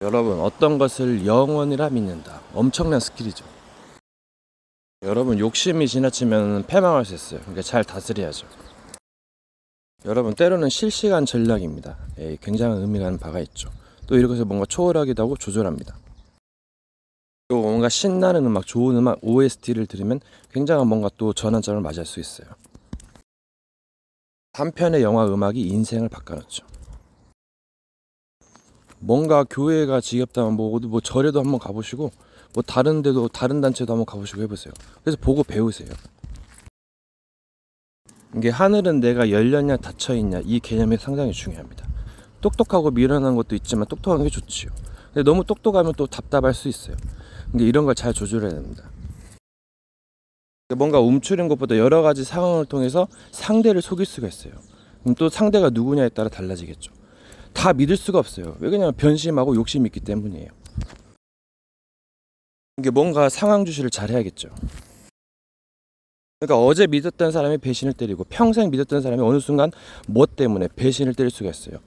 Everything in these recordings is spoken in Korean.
여러분, 어떤 것을 영원이라 믿는다. 엄청난 스킬이죠. 여러분, 욕심이 지나치면 패망할 수 있어요. 그러니까 잘 다스려야죠. 여러분, 때로는 실시간 전략입니다. 굉장한 의미가 있는 바가 있죠. 또 이렇게 해서 뭔가 초월하기도 하고 조절합니다. 또 뭔가 신나는 음악, 좋은 음악, OST를 들으면 굉장한 뭔가 또 전환점을 맞이할 수 있어요. 한 편의 영화 음악이 인생을 바꿔놓죠. 뭔가 교회가 지겹다면 뭐 절에도 한번 가보시고, 뭐 다른 데도, 다른 단체도 한번 가보시고 해보세요. 그래서 보고 배우세요. 이게 하늘은 내가 열렸냐 닫혀있냐, 이 개념이 상당히 중요합니다. 똑똑하고 미련한 것도 있지만 똑똑한 게 좋지요. 근데 너무 똑똑하면 또 답답할 수 있어요. 근데 이런 걸 잘 조절해야 됩니다. 뭔가 움츠린 것보다 여러 가지 상황을 통해서 상대를 속일 수가 있어요. 그럼 또 상대가 누구냐에 따라 달라지겠죠. 다 믿을 수가 없어요. 왜 그러냐면 변심하고 욕심이 있기 때문이에요. 이게 뭔가 상황 주시를 잘 해야겠죠. 그러니까 어제 믿었던 사람이 배신을 때리고 평생 믿었던 사람이 어느 순간 뭐 때문에 배신을 때릴 수가 있어요.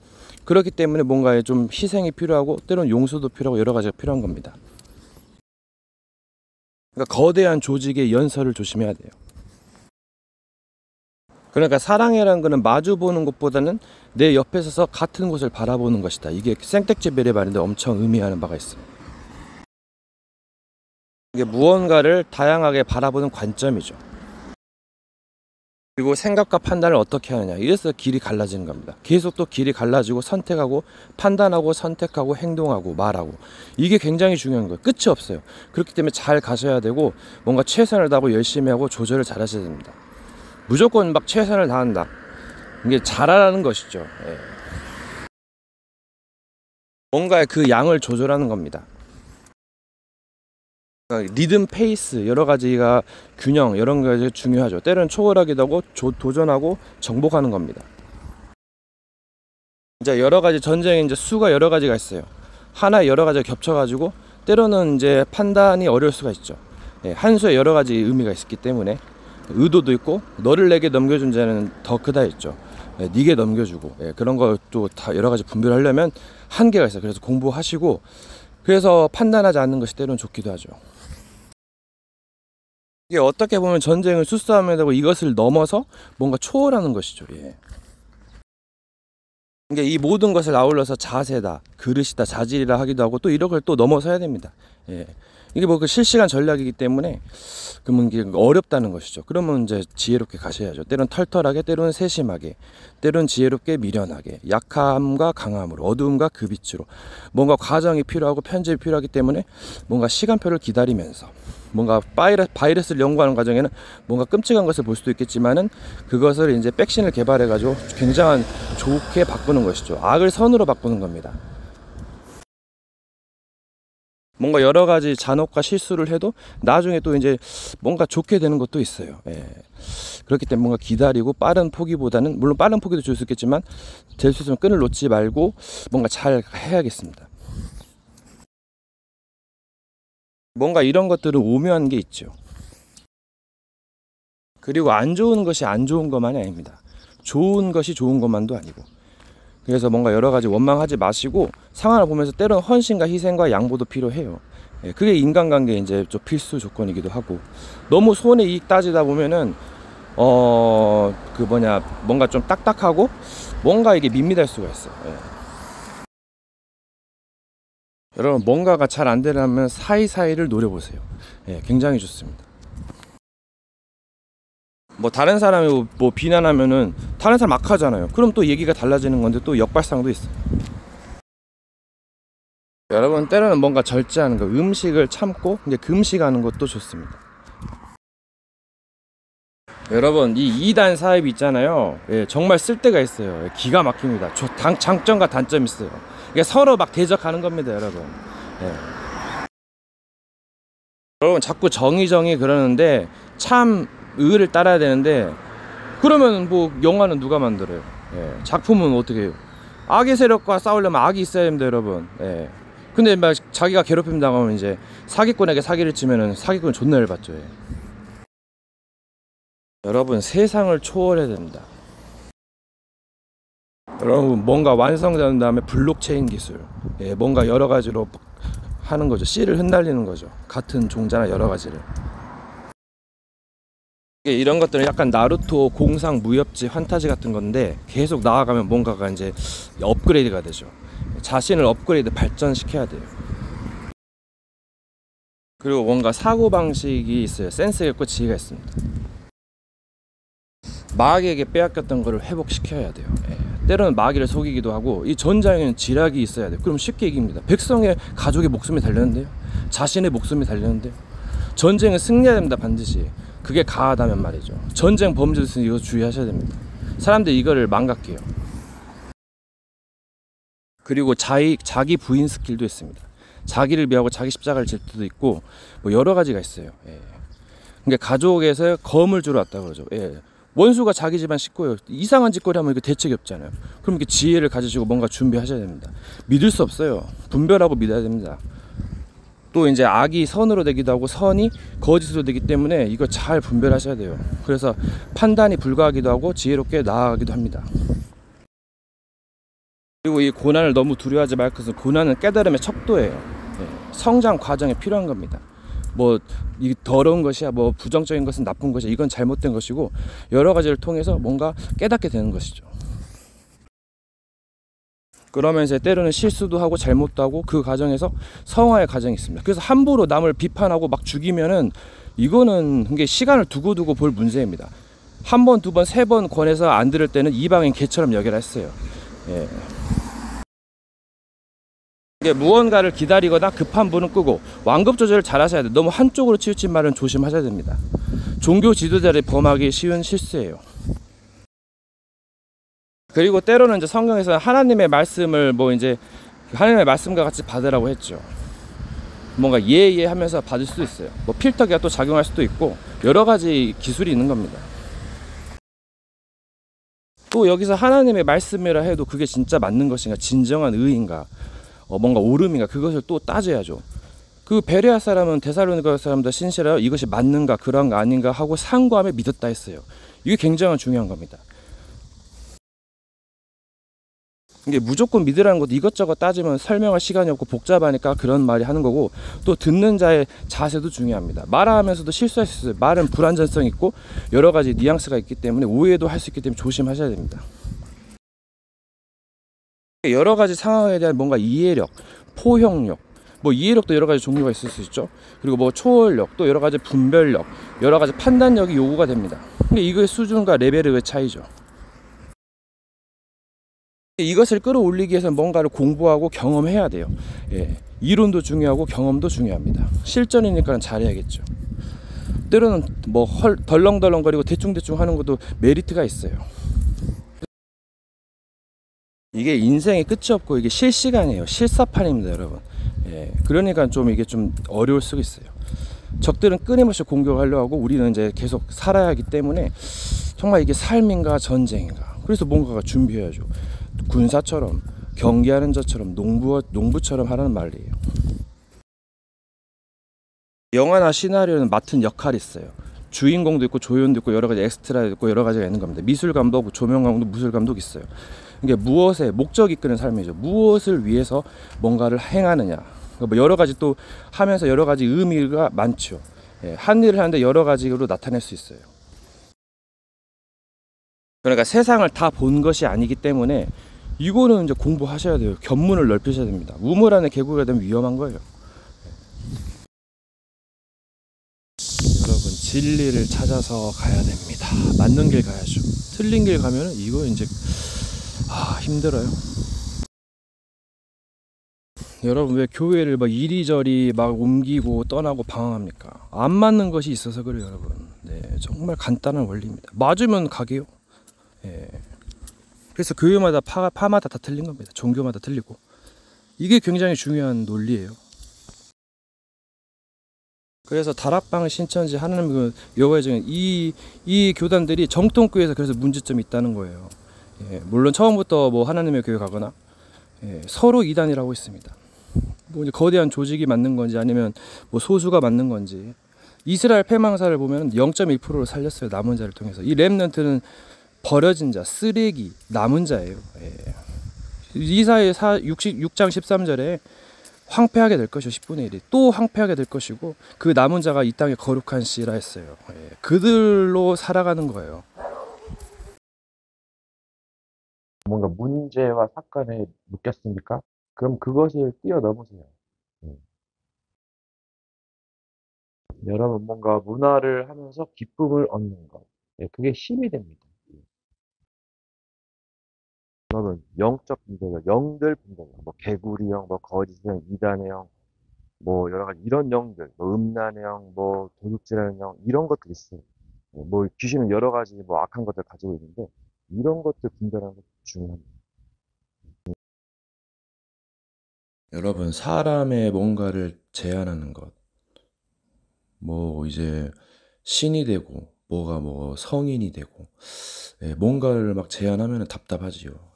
그렇기 때문에 뭔가에 좀 희생이 필요하고 때로는 용서도 필요하고 여러 가지가 필요한 겁니다. 그러니까 거대한 조직의 연설을 조심해야 돼요. 그러니까 사랑이라는 것은 마주보는 것보다는 내 옆에 서서 같은 곳을 바라보는 것이다. 이게 생텍쥐벨의 말인데 엄청 의미하는 바가 있어요. 이게 무언가를 다양하게 바라보는 관점이죠. 그리고 생각과 판단을 어떻게 하느냐, 이래서 길이 갈라지는 겁니다. 계속 또 길이 갈라지고 선택하고 판단하고 선택하고 행동하고 말하고, 이게 굉장히 중요한 거예요. 끝이 없어요. 그렇기 때문에 잘 가셔야 되고 뭔가 최선을 다하고 열심히 하고 조절을 잘 하셔야 됩니다. 무조건 막 최선을 다한다, 이게 잘하라는 것이죠. 뭔가의 그 양을 조절하는 겁니다. 리듬, 페이스, 여러 가지가 균형, 이런 게 중요하죠. 때로는 초월하기도 하고 도전하고 정복하는 겁니다. 이제 여러 가지 전쟁에 이제 수가 여러 가지가 있어요. 하나에 여러 가지가 겹쳐가지고 때로는 이제 판단이 어려울 수가 있죠. 한 수에 여러 가지 의미가 있기 때문에 의도도 있고, 너를 내게 넘겨준 자는 더 크다 했죠. 네게 넘겨주고, 그런 것도 다 여러 가지 분별하려면 한계가 있어요. 그래서 공부하시고, 그래서 판단하지 않는 것이 때로는 좋기도 하죠. 이게 어떻게 보면 전쟁을 수싸움에 되고 이것을 넘어서 뭔가 초월하는 것이죠. 이게 이 모든 것을 아울러서 자세다, 그릇이다, 자질이라 하기도 하고, 또 이런 걸 또 넘어서야 됩니다. 이게 뭐 그 실시간 전략이기 때문에 그러면 이게 어렵다는 것이죠. 그러면 이제 지혜롭게 가셔야죠. 때론 털털하게, 때로는 세심하게, 때론 지혜롭게, 미련하게, 약함과 강함으로, 어두움과 그 빛으로, 뭔가 과정이 필요하고 편집이 필요하기 때문에 뭔가 시간표를 기다리면서, 뭔가 바이러스를 연구하는 과정에는 뭔가 끔찍한 것을 볼 수도 있겠지만은 그것을 이제 백신을 개발해 가지고 굉장한 좋게 바꾸는 것이죠. 악을 선으로 바꾸는 겁니다. 뭔가 여러 가지 잔혹과 실수를 해도 나중에 또 이제 뭔가 좋게 되는 것도 있어요. 그렇기 때문에 뭔가 기다리고, 빠른 포기보다는, 물론 빠른 포기도 줄 수 있겠지만 될 수 있으면 끈을 놓지 말고 뭔가 잘 해야겠습니다. 뭔가 이런 것들은 오묘한 게 있죠. 그리고 안 좋은 것이 안 좋은 것만이 아닙니다. 좋은 것이 좋은 것만도 아니고. 그래서 뭔가 여러 가지 원망하지 마시고 상황을 보면서 때로는 헌신과 희생과 양보도 필요해요. 그게 인간관계에 이제 좀 필수 조건이기도 하고, 너무 손해 이익 따지다 보면은 뭔가 좀 딱딱하고 뭔가 이게 밋밋할 수가 있어요. 여러분, 뭔가가 잘 안 되려면 사이사이를 노려보세요. 굉장히 좋습니다. 뭐 다른 사람이 뭐 비난하면은 다른 사람 악하잖아요. 그럼 또 얘기가 달라지는 건데 또 역발상도 있어요. 여러분, 때로는 뭔가 절제하는 거, 음식을 참고 이제 금식하는 것도 좋습니다. 여러분, 이 2단 사입이 있잖아요. 정말 쓸 데가 있어요. 기가 막힙니다. 장점과 단점이 있어요. 이게 서로 막 대적하는 겁니다, 여러분. 여러분, 자꾸 정의 그러는데 참 의를 따라야 되는데, 그러면 뭐 영화는 누가 만들어요? 작품은 어떻게 해요? 악의 세력과 싸우려면 악이 있어야 됩니다, 여러분. 근데 막 자기가 괴롭힘 당하면 이제 사기꾼에게 사기를 치면은 사기꾼 존나 열받죠. 여러분, 세상을 초월해야 됩니다. 여러분 뭔가 완성된 다음에 블록체인 기술, 예, 뭔가 여러 가지로 하는 거죠. 씨를 흩날리는 거죠. 같은 종자나 여러 가지를. 이런 것들은 약간 나루토 공상 무협지 환타지 같은 건데 계속 나아가면 뭔가가 이제 업그레이드가 되죠. 자신을 업그레이드 발전시켜야 돼요. 그리고 뭔가 사고방식이 있어요. 센스가 있고 지혜가 있습니다. 마귀에게 빼앗겼던 거를 회복시켜야 돼요. 예. 때로는 마귀를 속이기도 하고, 이 전장에는 지략이 있어야 돼요. 그럼 쉽게 이깁니다. 백성의 가족의 목숨이 달렸는데요, 자신의 목숨이 달렸는데요. 전쟁은 승리해야 됩니다. 반드시. 그게 가하다면 말이죠. 전쟁 범죄도 이거 주의하셔야 됩니다. 사람들이 이거를 망각해요. 그리고 자기 부인 스킬도 있습니다. 자기를 비하고 자기 십자가를 질 때도 있고, 뭐 여러 가지가 있어요. 예. 그러니까 가족에서 검을 주러 왔다 그러죠. 예. 원수가 자기 집안 식구예요. 이상한 짓거리 하면 이거 대책이 없잖아요. 그럼 이렇게 지혜를 가지시고 뭔가 준비하셔야 됩니다. 믿을 수 없어요. 분별하고 믿어야 됩니다. 또 이제 악이 선으로 되기도 하고 선이 거짓으로 되기 때문에 이거 잘 분별하셔야 돼요. 그래서 판단이 불가하기도 하고 지혜롭게 나아가기도 합니다. 그리고 이 고난을 너무 두려워하지 말 것은, 고난은 깨달음의 척도예요. 예, 성장 과정에 필요한 겁니다. 뭐 이 더러운 것이야, 뭐 부정적인 것은 나쁜 것이야, 이건 잘못된 것이고, 여러 가지를 통해서 뭔가 깨닫게 되는 것이죠. 그러면서 때로는 실수도 하고 잘못도 하고, 그 과정에서 성화의 과정이 있습니다. 그래서 함부로 남을 비판하고 막 죽이면은 이거는 이게 시간을 두고 볼 문제입니다. 한 번, 두 번, 세 번 권해서 안 들을 때는 이방인 개처럼 여기라 했어요. 예. 이게 무언가를 기다리거나 급한 불은 끄고 완급 조절을 잘 하셔야 돼요. 너무 한쪽으로 치우친 말은 조심하셔야 됩니다. 종교 지도자를 범하기 쉬운 실수예요. 그리고 때로는 이제 성경에서 하나님의 말씀을 뭐 이제 하나님의 말씀과 같이 받으라고 했죠. 뭔가 예 하면서 받을 수도 있어요. 뭐 필터기가 또 작용할 수도 있고, 여러 가지 기술이 있는 겁니다. 또 여기서 하나님의 말씀이라 해도 그게 진짜 맞는 것인가, 진정한 의인가, 뭔가 옳음인가, 그것을 또 따져야죠. 그 베레아 사람은 데살로니가 사람보다 신실하여 이것이 맞는가 그런가 아닌가 하고 상고함에 믿었다 했어요. 이게 굉장히 중요한 겁니다. 이게 무조건 믿으라는 것도 이것저것 따지면 설명할 시간이 없고 복잡하니까 그런 말이 하는 거고, 또 듣는 자의 자세도 중요합니다. 말하면서도 실수할 수 있어요. 말은 불완전성이 있고 여러 가지 뉘앙스가 있기 때문에 오해도 할 수 있기 때문에 조심하셔야 됩니다. 여러 가지 상황에 대한 뭔가 이해력, 포용력, 뭐 이해력도 여러 가지 종류가 있을 수 있죠. 그리고 뭐 초월력, 또 여러 가지 분별력, 여러 가지 판단력이 요구가 됩니다. 근데 이거의 수준과 레벨의 차이죠. 이것을 끌어올리기 위해서는 뭔가를 공부하고 경험해야 돼요. 예, 이론도 중요하고 경험도 중요합니다. 실전이니까 잘해야겠죠. 때로는 뭐 덜렁덜렁거리고 대충대충 하는 것도 메리트가 있어요. 이게 인생의 끝이 없고 이게 실시간이에요. 실사판입니다, 여러분. 예, 그러니까 좀 이게 좀 어려울 수가 있어요. 적들은 끊임없이 공격하려고 하고 우리는 이제 계속 살아야 하기 때문에 정말 이게 삶인가 전쟁인가. 그래서 뭔가가 준비해야죠. 군사처럼, 경기하는 자처럼, 농부처럼 하라는 말이에요. 영화나 시나리오는 맡은 역할이 있어요. 주인공도 있고 조연도 있고 여러 가지 엑스트라도 있고 여러 가지가 있는 겁니다. 미술감독, 조명감독, 무술감독 있어요. 이게 무엇에 목적이 이끄는 삶이죠. 무엇을 위해서 뭔가를 행하느냐. 뭐 여러 가지 또 하면서 여러 가지 의미가 많죠. 예, 한 일을 하는데 여러 가지로 나타낼 수 있어요. 그러니까 세상을 다 본 것이 아니기 때문에 이거는 이제 공부하셔야 돼요. 견문을 넓히셔야 됩니다. 우물 안에 개구리가 되면 위험한 거예요. 여러분, 진리를 찾아서 가야 됩니다. 맞는 길 가야죠. 틀린 길 가면은 이거 이제 힘들어요. 여러분, 왜 교회를 막 이리저리 막 옮기고 떠나고 방황합니까? 안 맞는 것이 있어서 그래요, 여러분. 네, 정말 간단한 원리입니다. 맞으면 가게요. 예. 그래서 교회마다 파마다 다 틀린 겁니다. 종교마다 틀리고. 이게 굉장히 중요한 논리예요. 그래서 다락방을 신천지 하나님 여호와의 증인 이 교단들이 정통교회에서 그래서 문제점이 있다는 거예요. 예, 물론 처음부터 뭐 하나님의 교회 가거나 서로 이단이라고 있습니다. 뭐 이제 거대한 조직이 맞는 건지 아니면 뭐 소수가 맞는 건지. 이스라엘 패망사를 보면 0.1%를 살렸어요. 남은 자를 통해서. 이 렘넌트는 버려진 자, 쓰레기, 남은 자예요. 예. 이사야 6장 13절에 황폐하게 될 것이요 10분의 1이 또 황폐하게 될 것이고 그 남은 자가 이 땅의 거룩한 씨라 했어요. 예. 그들로 살아가는 거예요. 뭔가 문제와 사건에 묶였습니까? 그럼 그것을 뛰어넘으세요. 여러분, 뭔가 문화를 하면서 기쁨을 얻는 것. 그게 힘이 됩니다. 여러분, 영적 분별, 영들 분별, 뭐 개구리 형, 뭐 거짓의 형, 이단의 형, 뭐 여러 가지 이런 영들, 뭐 음란의 형, 뭐 도둑질하는 형, 이런 것들이 있어요. 뭐 귀신은 여러 가지 뭐 악한 것들 가지고 있는데 이런 것들 분별하는 게 중요합니다. 여러분, 사람의 뭔가를 제한하는 것, 뭐 이제 신이 되고 뭐가 뭐 성인이 되고 뭔가를 막 제한하면 답답하지요.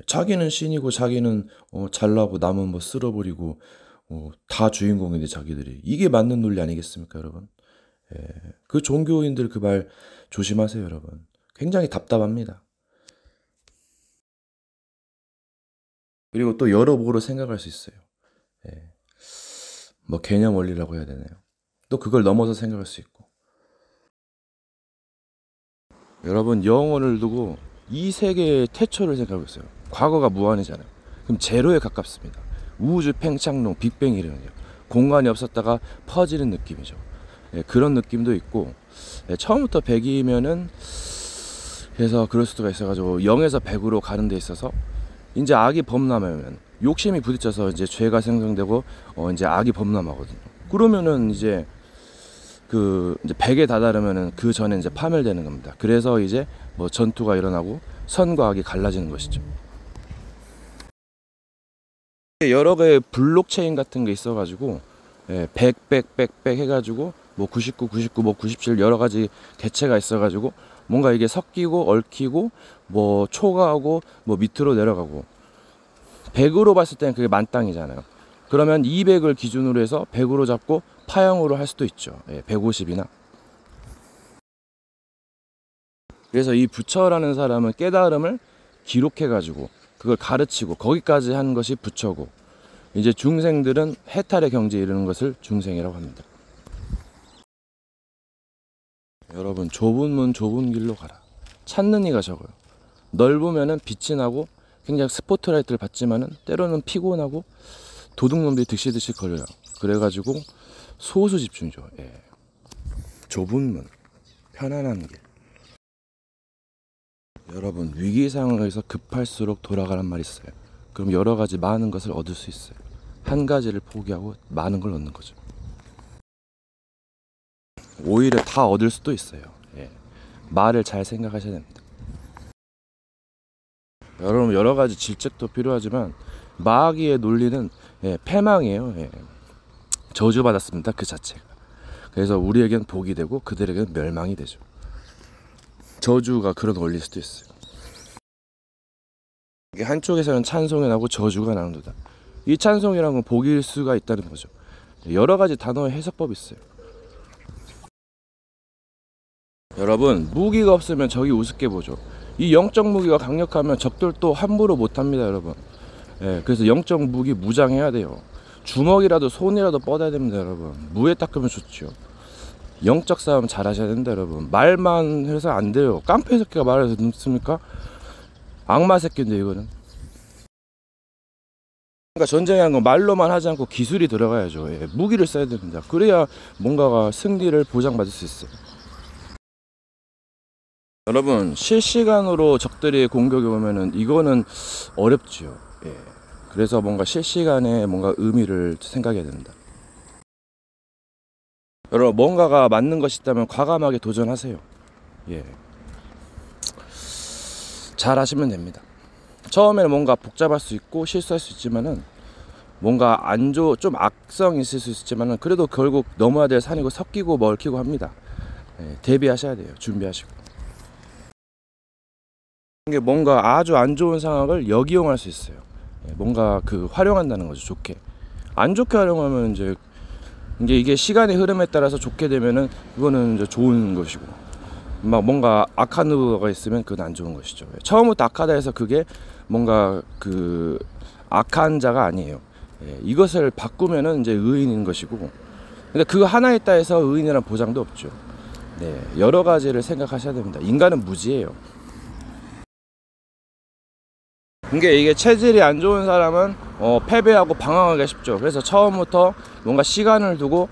자기는 신이고 자기는 잘나고 남은 뭐 쓸어버리고 다 주인공인데 자기들이 이게 맞는 논리 아니겠습니까, 여러분? 그 종교인들 그 말 조심하세요, 여러분. 굉장히 답답합니다. 그리고 또 여러모로 생각할 수 있어요. 뭐 개념 원리라고 해야 되나요? 또 그걸 넘어서 생각할 수 있고. 여러분, 영혼을 두고 이 세계의 태초를 생각하고 있어요. 과거가 무한이잖아요. 그럼 제로에 가깝습니다. 우주 팽창론, 빅뱅 이름이에요. 공간이 없었다가 퍼지는 느낌이죠. 그런 느낌도 있고 처음부터 100이면은 그래서 그럴 수도 있어가지고 0에서 100으로 가는 데 있어서 이제 악이 범람하면 욕심이 부딪혀서 이제 죄가 생성되고 이제 악이 범람하거든요. 그러면은 이제 이제 100에 다다르면은 그 전에 이제 파멸되는 겁니다. 그래서 이제 뭐 전투가 일어나고 선과 악이 갈라지는 것이죠. 여러 개의 블록체인 같은 게 있어가지고 100 해가지고 뭐 99, 99, 뭐 97 여러 가지 개체가 있어가지고 뭔가 이게 섞이고 얽히고 뭐 초과하고 뭐 밑으로 내려가고 100으로 봤을 때는 그게 만땅이잖아요. 그러면 200을 기준으로 해서 100으로 잡고 파형으로 할 수도 있죠. 150이나. 그래서 이 부처라는 사람은 깨달음을 기록해가지고 그걸 가르치고 거기까지 한 것이 부처고 이제 중생들은 해탈의 경지에 이르는 것을 중생이라고 합니다. 여러분, 좁은 문 좁은 길로 가라. 찾는 이가 적어요. 넓으면은 빛이 나고 굉장히 스포트라이트를 받지만은 때로는 피곤하고 도둑놈들이 득실득실 걸려요. 그래가지고 소수 집중죠. 좁은 문, 편안한 길. 여러분, 위기 상황에서 급할수록 돌아가란 말이 있어요. 그럼 여러 가지 많은 것을 얻을 수 있어요. 한 가지를 포기하고 많은 걸 얻는 거죠. 오히려 다 얻을 수도 있어요. 말을 잘 생각하셔야 됩니다. 여러분, 여러 가지 질책도 필요하지만 마귀의 논리는 패망이에요. 저주받았습니다, 그 자체가. 그래서 우리에겐 복이 되고 그들에겐 멸망이 되죠. 저주가 그런 원리일 수도 있어요. 이게 한쪽에서는 찬송이 나고 저주가 나는도다. 이 찬송이란 건 복일 수가 있다는 거죠. 여러 가지 단어의 해석법이 있어요. 여러분, 무기가 없으면 적이 우습게 보죠. 이 영적 무기가 강력하면 적들도 함부로 못합니다, 여러분. 그래서 영적 무기 무장해야 돼요. 주먹이라도 손이라도 뻗어야 됩니다, 여러분. 무에 닦으면 좋죠. 영적 싸움 잘 하셔야 된다, 여러분. 말만 해서 안 돼요. 깡패 새끼가 말해서 늦습니까? 악마 새끼인데 이거는. 그러니까 전쟁이라는 건 말로만 하지 않고 기술이 들어가야죠. 무기를 써야 됩니다. 그래야 뭔가가 승리를 보장받을 수 있어요. 여러분, 실시간으로 적들이 공격이 오면은 이거는 어렵죠. 그래서 뭔가 실시간에 뭔가 의미를 생각해야 됩니다. 여러분, 뭔가가 맞는 것이 있다면 과감하게 도전하세요. 잘 하시면 됩니다. 처음에는 뭔가 복잡할 수 있고 실수할 수 있지만은 뭔가 좀 악성이 있을 수 있지만은 그래도 결국 넘어야 될 산이고 섞이고 먹히고 합니다. 대비하셔야 돼요. 준비하시고. 이게 뭔가 아주 안 좋은 상황을 역이용할 수 있어요. 뭔가 활용한다는 거죠. 좋게. 안 좋게 활용하면 이제 이게 시간의 흐름에 따라서 좋게 되면은 이거는 이제 좋은 것이고 막 뭔가 악한 의도가 있으면 그건 안 좋은 것이죠. 처음부터 악하다 해서 그게 뭔가 그 악한 자가 아니에요. 예, 이것을 바꾸면은 이제 의인인 것이고, 근데 그 하나 있다 해서 의인이라는 보장도 없죠. 네, 여러 가지를 생각하셔야 됩니다. 인간은 무지예요. 이게 체질이 안 좋은 사람은 패배하고 방황하기가 쉽죠. 그래서 처음부터 뭔가 시간을 두고,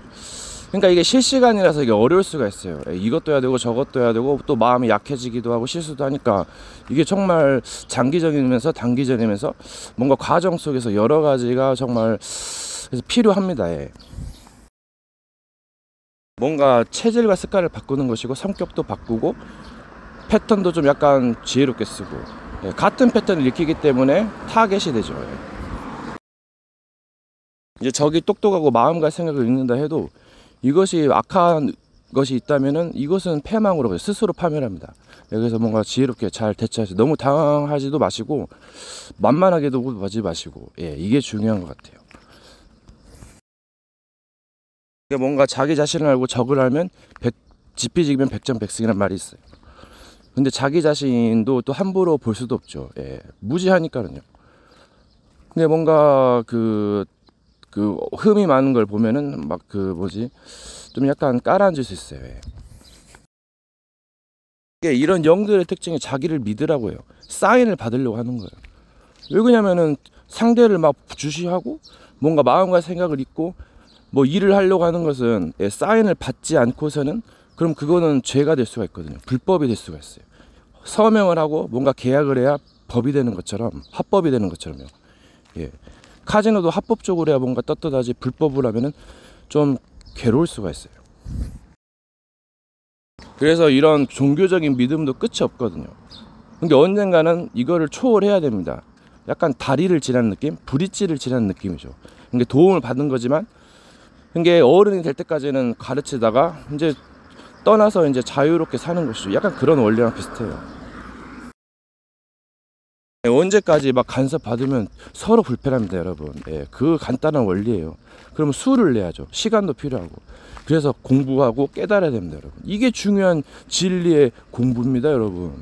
그러니까 이게 실시간이라서 이게 어려울 수가 있어요. 이것도 해야 되고 저것도 해야 되고 또 마음이 약해지기도 하고 실수도 하니까 이게 정말 장기적이면서 단기적이면서 뭔가 과정 속에서 여러 가지가 정말 필요합니다. 예. 뭔가 체질과 습관을 바꾸는 것이고 성격도 바꾸고 패턴도 좀 약간 지혜롭게 쓰고, 예, 같은 패턴을 익히기 때문에 타겟이 되죠. 예. 이제 적이 똑똑하고 마음과 생각을 읽는다 해도 이것이 악한 것이 있다면은 이것은 패망으로 스스로 파멸합니다. 예, 그래서 뭔가 지혜롭게 잘 대처하시, 너무 당황하지도 마시고 만만하게도 하지 마시고, 예, 이게 중요한 것 같아요. 뭔가 자기 자신을 알고 적을 알면 지피지기면 백전백승이란 말이 있어요. 근데 자기 자신도 또 함부로 볼 수도 없죠. 예, 무지하니까는요. 근데 뭔가 그 흠이 많은 걸 보면은 막 좀 약간 깔아앉을 수 있어요. 예. 이런 영들의 특징이 자기를 믿으라고요. 사인을 받으려고 하는 거예요. 왜 그러냐면은 상대를 막 주시하고 뭔가 마음과 생각을 잊고 뭐 일을 하려고 하는 것은, 예, 사인을 받지 않고서는 그럼 그거는 죄가 될 수가 있거든요. 불법이 될 수가 있어요. 서명을 하고 뭔가 계약을 해야 법이 되는 것처럼, 합법이 되는 것처럼요. 예. 카지노도 합법적으로 해야 뭔가 떳떳하지 불법으로 하면은 좀 괴로울 수가 있어요. 그래서 이런 종교적인 믿음도 끝이 없거든요. 근데 언젠가는 이거를 초월해야 됩니다. 약간 다리를 지나는 느낌? 브릿지를 지나는 느낌이죠. 이게 도움을 받은 거지만, 이게 어른이 될 때까지는 가르치다가 이제 떠나서 이제 자유롭게 사는 것이죠. 약간 그런 원리랑 비슷해요. 언제까지 막 간섭 받으면 서로 불편합니다, 여러분. 예, 그 간단한 원리예요. 그러면 수를 내야죠. 시간도 필요하고. 그래서 공부하고 깨달아야 됩니다, 여러분. 이게 중요한 진리의 공부입니다, 여러분.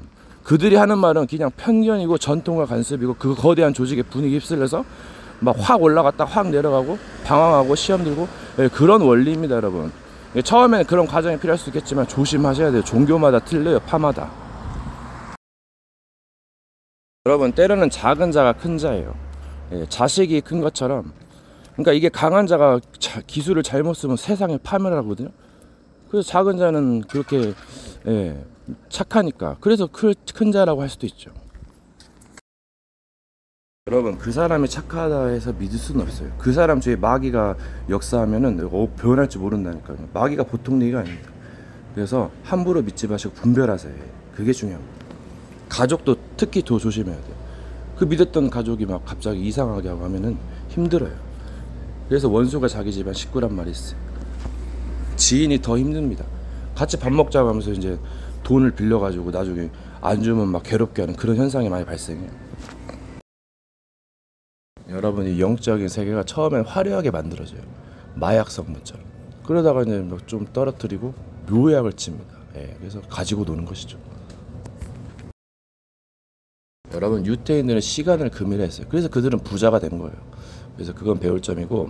그들이 하는 말은 그냥 편견이고 전통과 간섭이고 그 거대한 조직의 분위기 휩쓸려서 막 확 올라갔다 확 내려가고 방황하고 시험 들고, 예, 그런 원리입니다, 여러분. 예, 처음에는 그런 과정이 필요할 수 있겠지만 조심하셔야 돼요. 종교마다 틀려요, 파마다. 여러분, 때로는 작은 자가 큰 자예요. 예, 자식이 큰 것처럼. 그러니까 이게 강한 자가 기술을 잘못 쓰면 세상에 파멸하거든요. 그래서 작은 자는 그렇게, 예, 착하니까. 그래서 큰 자라고 할 수도 있죠. 여러분, 그 사람이 착하다 해서 믿을 수는 없어요. 그 사람 주위에 마귀가 역사하면은 변할지 모른다니까요. 마귀가 보통 얘기가 아닙니다. 그래서 함부로 믿지 마시고 분별하세요. 그게 중요합니다. 가족도 특히 더 조심해야 돼요. 그 믿었던 가족이 막 갑자기 이상하게 하고 하면은 힘들어요. 그래서 원수가 자기 집안 식구란 말이 있어요. 지인이 더 힘듭니다. 같이 밥 먹자고 하면서 이제 돈을 빌려가지고 나중에 안 주면 막 괴롭게 하는 그런 현상이 많이 발생해요. 여러분이 영적인 세계가 처음엔 화려하게 만들어져요. 마약 성분처럼. 그러다가 이제 좀 떨어뜨리고 묘약을 칩니다. 예, 그래서 가지고 노는 것이죠. 여러분, 유태인들은 시간을 금이라 했어요. 그래서 그들은 부자가 된 거예요. 그래서 그건 배울 점이고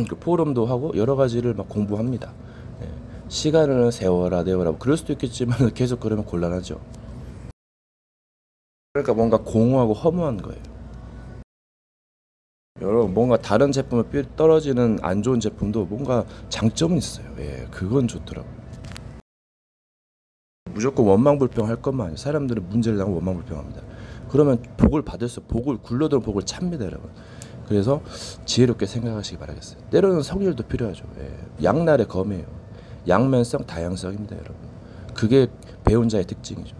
그 포럼도 하고 여러 가지를 막 공부합니다. 예, 시간을 세워라 내워라 그럴 수도 있겠지만 계속 그러면 곤란하죠. 그러니까 뭔가 공허하고 허무한 거예요. 여러분, 뭔가 다른 제품을 떨어지는 안 좋은 제품도 뭔가 장점은 있어요. 예, 그건 좋더라고요. 무조건 원망불평할 것만 아니에요. 사람들은 문제를 나고 원망불평합니다. 그러면 복을 복을 굴러들어온 복을 찹니다, 여러분. 그래서 지혜롭게 생각하시기 바라겠어요. 때로는 성질도 필요하죠. 예, 양날의 검이에요. 양면성, 다양성입니다, 여러분. 그게 배운 자의 특징이죠.